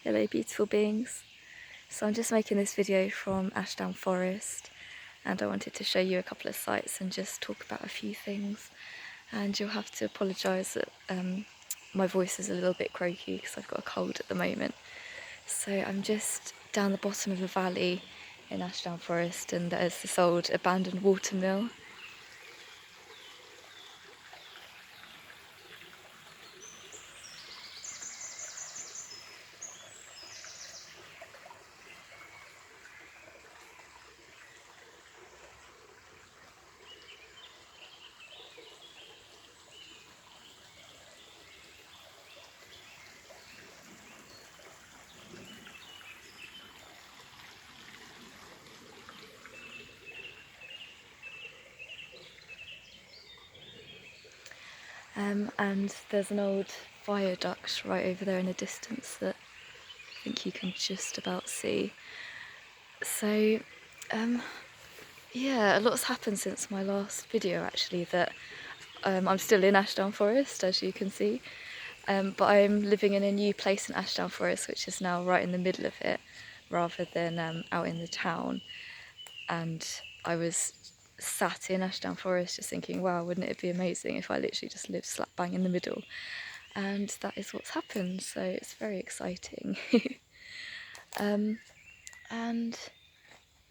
Hello beautiful beings. So I'm just making this video from Ashdown Forest and I wanted to show you a couple of sites and just talk about a few things, and you'll have to apologise that my voice is a little bit croaky because I've got a cold at the moment. So I'm just down the bottom of a valley in Ashdown Forest and there's this old abandoned water mill. And there's an old viaduct right over there in the distance that I think you can just about see. So yeah, a lot's happened since my last video actually. That I'm still in Ashdown Forest, as you can see, but I'm living in a new place in Ashdown Forest, which is now right in the middle of it, rather than out in the town. And I was sat in Ashdown Forest just thinking, wow, wouldn't it be amazing if I literally just lived slap bang in the middle? And that is what's happened, so it's very exciting. And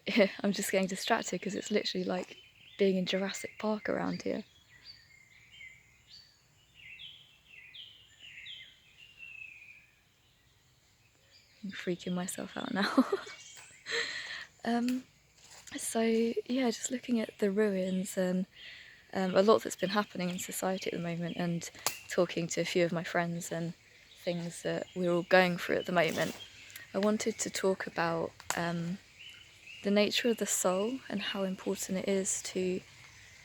yeah, I'm just getting distracted because it's literally like being in Jurassic Park around here. I'm freaking myself out now. So yeah, just looking at the ruins and a lot that's been happening in society at the moment, and talking to a few of my friends and things that we're all going through at the moment. I wanted to talk about the nature of the soul and how important it is to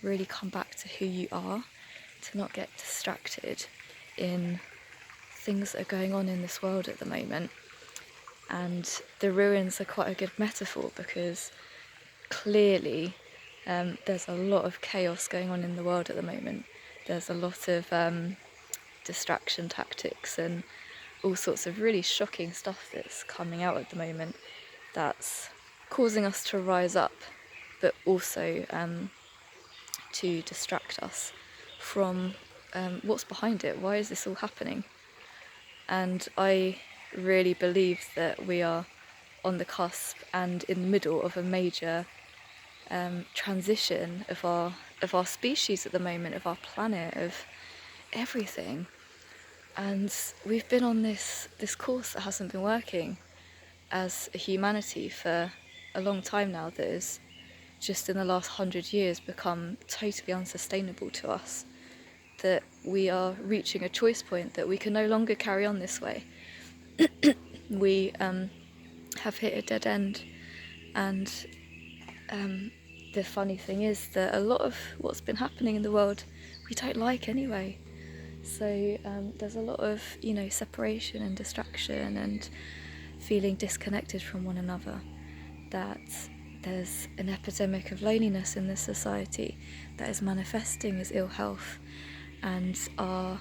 really come back to who you are, to not get distracted in things that are going on in this world at the moment. And the ruins are quite a good metaphor because clearly there's a lot of chaos going on in the world at the moment. There's a lot of distraction tactics and all sorts of really shocking stuff that's coming out at the moment that's causing us to rise up, but also to distract us from what's behind it. Why is this all happening? And I really believe that we are on the cusp and in the middle of a major transition of our species at the moment, of our planet, of everything. And we've been on this course that hasn't been working as a humanity for a long time now, that has just in the last 100 years become totally unsustainable to us, that we are reaching a choice point that we can no longer carry on this way. We have hit a dead end, and the funny thing is that a lot of what's been happening in the world we don't like anyway. So there's a lot of, separation and distraction and feeling disconnected from one another. That there's an epidemic of loneliness in this society that is manifesting as ill health, and our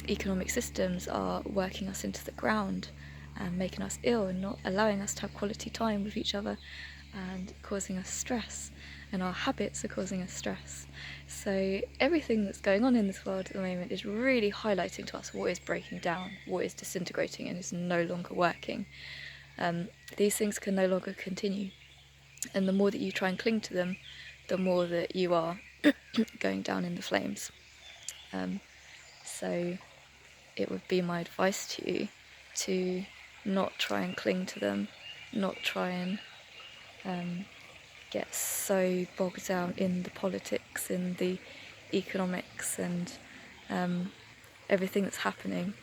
economic systems are working us into the ground and making us ill and not allowing us to have quality time with each other and causing us stress, and our habits are causing us stress. So everything that's going on in this world at the moment is really highlighting to us what is breaking down, what is disintegrating and is no longer working. These things can no longer continue, and the more that you try and cling to them, the more that you are going down in the flames. So it would be my advice to you to not try and cling to them, not try and get so bogged down in the politics, in the economics and everything that's happening.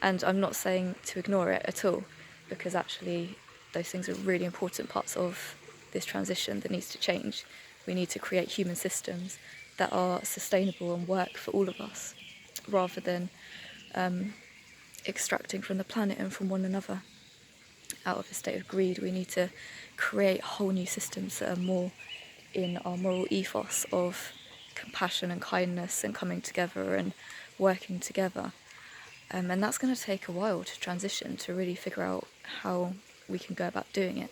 And I'm not saying to ignore it at all, because actually those things are really important parts of this transition that needs to change. We need to create human systems that are sustainable and work for all of us, rather than extracting from the planet and from one another out of a state of greed. We need to create whole new systems that are more in our moral ethos of compassion and kindness and coming together and working together. And that's going to take a while to transition, to really figure out how we can go about doing it.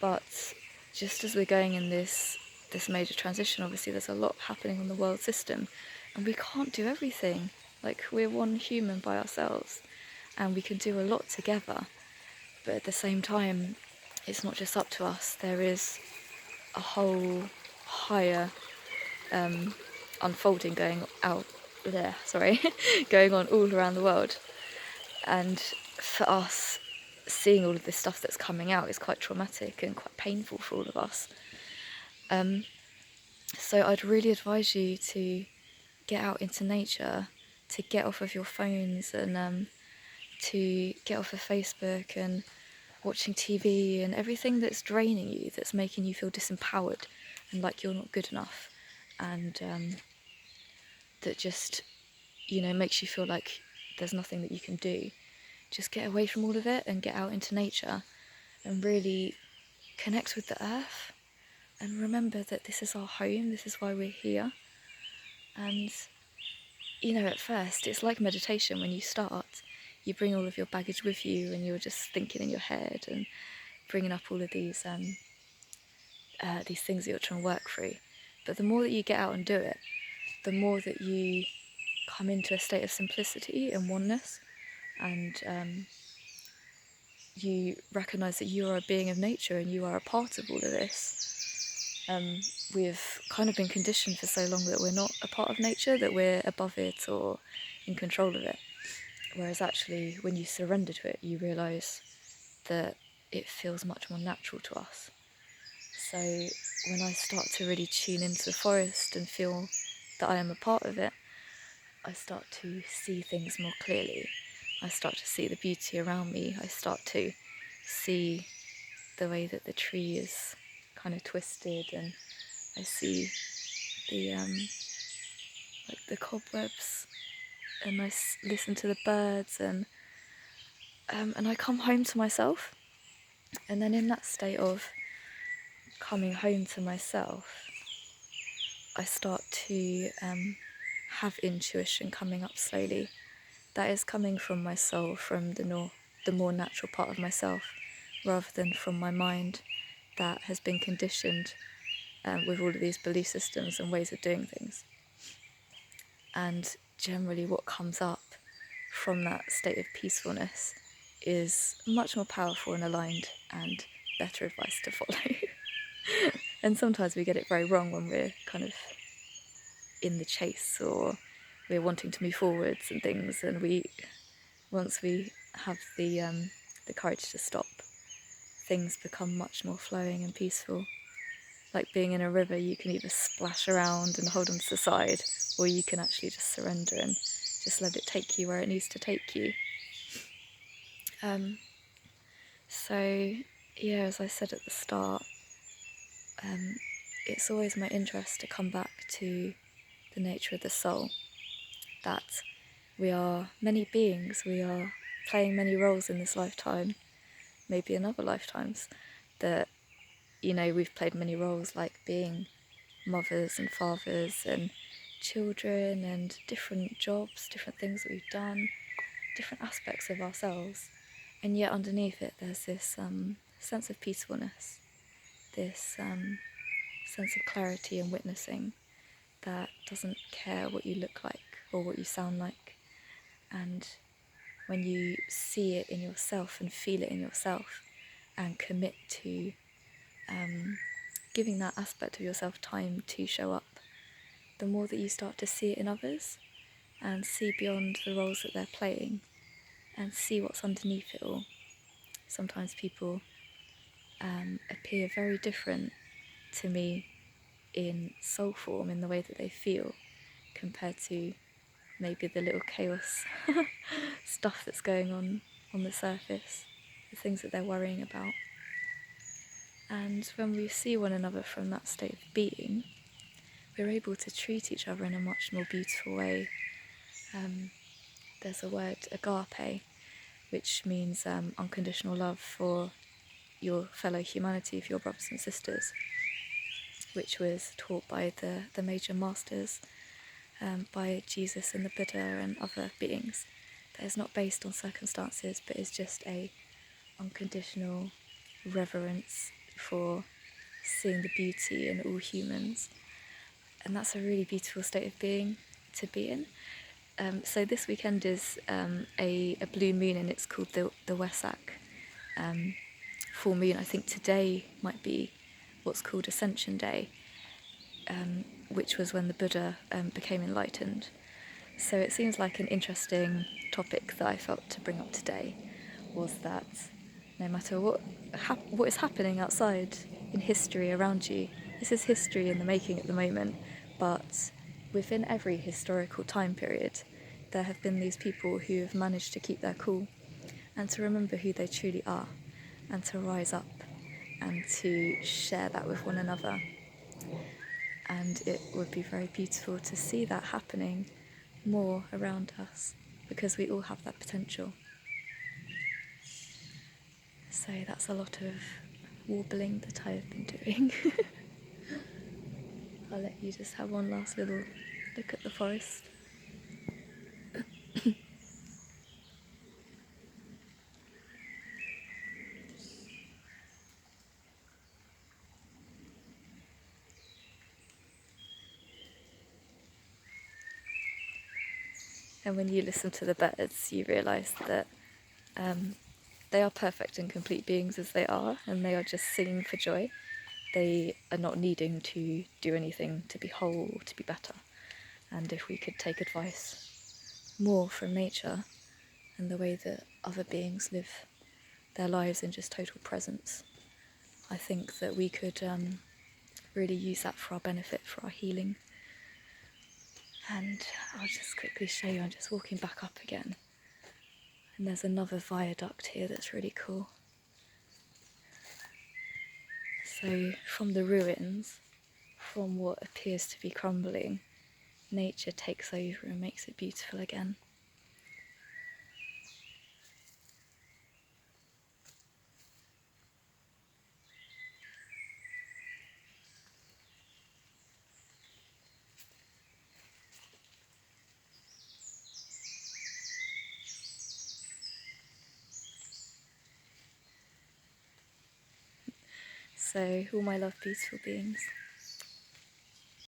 But just as we're going in this major transition, obviously there's a lot happening on the world system, and we can't do everything. Like, we're one human by ourselves, and we can do a lot together. But at the same time, it's not just up to us. There is a whole higher unfolding going going on all around the world. And for us, seeing all of this stuff that's coming out is quite traumatic and quite painful for all of us. So I'd really advise you to get out into nature, to get off of your phones, and to get off of Facebook and watching TV and everything that's draining you, that's making you feel disempowered and like you're not good enough, and that just, makes you feel like there's nothing that you can do. Just get away from all of it and get out into nature and really connect with the earth, and remember that this is our home, this is why we're here. And at first it's like meditation. When you start, you bring all of your baggage with you, and you're just thinking in your head and bringing up all of these things that you're trying to work through. But the more that you get out and do it, the more that you come into a state of simplicity and oneness, and you recognise that you are a being of nature and you are a part of all of this. We've kind of been conditioned for so long that we're not a part of nature, that we're above it or in control of it. Whereas actually, when you surrender to it, you realise that it feels much more natural to us. So when I start to really tune into the forest and feel that I am a part of it, I start to see things more clearly. I start to see the beauty around me. I start to see the way that the tree is kind of twisted, and I see the the cobwebs, and I listen to the birds, and I come home to myself. And then in that state of coming home to myself, I start to have intuition coming up slowly. That is coming from my soul, from the more natural part of myself, rather than from my mind that has been conditioned with all of these belief systems and ways of doing things. And generally what comes up from that state of peacefulness is much more powerful and aligned and better advice to follow. And sometimes we get it very wrong when we're kind of in the chase, or we're wanting to move forwards and things, and once we have the courage to stop, things become much more flowing and peaceful. Like being in a river, you can either splash around and hold on to the side, or you can actually just surrender and just let it take you where it needs to take you. So yeah, as I said at the start, it's always my interest to come back to the nature of the soul, that we are many beings, we are playing many roles in this lifetime, maybe in other lifetimes, that we've played many roles, like being mothers and fathers and children, and different jobs, different things that we've done, different aspects of ourselves. And yet underneath it there's this sense of peacefulness, this sense of clarity and witnessing that doesn't care what you look like or what you sound like. And when you see it in yourself and feel it in yourself and commit to giving that aspect of yourself time to show up, the more that you start to see it in others and see beyond the roles that they're playing and see what's underneath it all. Sometimes people appear very different to me in soul form, in the way that they feel, compared to maybe the little chaos stuff that's going on the surface, the things that they're worrying about. And when we see one another from that state of being, we're able to treat each other in a much more beautiful way. There's a word, agape, which means unconditional love for your fellow humanity, for your brothers and sisters, which was taught by the major masters by Jesus and the Buddha and other beings, that is not based on circumstances, but is just a unconditional reverence for seeing the beauty in all humans. And that's a really beautiful state of being to be in. So this weekend is a blue moon, and it's called the Wesak full moon. I think today might be what's called Ascension Day, which was when the Buddha became enlightened. So it seems like an interesting topic that I felt to bring up today, was that no matter what is happening outside in history around you, this is history in the making at the moment, but within every historical time period, there have been these people who have managed to keep their cool and to remember who they truly are and to rise up and to share that with one another. And it would be very beautiful to see that happening more around us, because we all have that potential. So that's a lot of warbling that I've been doing. I'll let you just have one last little look at the forest. And when you listen to the birds, you realise that they are perfect and complete beings as they are, and they are just singing for joy. They are not needing to do anything to be whole or to be better. And if we could take advice more from nature and the way that other beings live their lives in just total presence, I think that we could really use that for our benefit, for our healing. And I'll just quickly show you, I'm just walking back up again. And there's another viaduct here that's really cool. So from the ruins, from what appears to be crumbling, nature takes over and makes it beautiful again. So all my love, beautiful beings.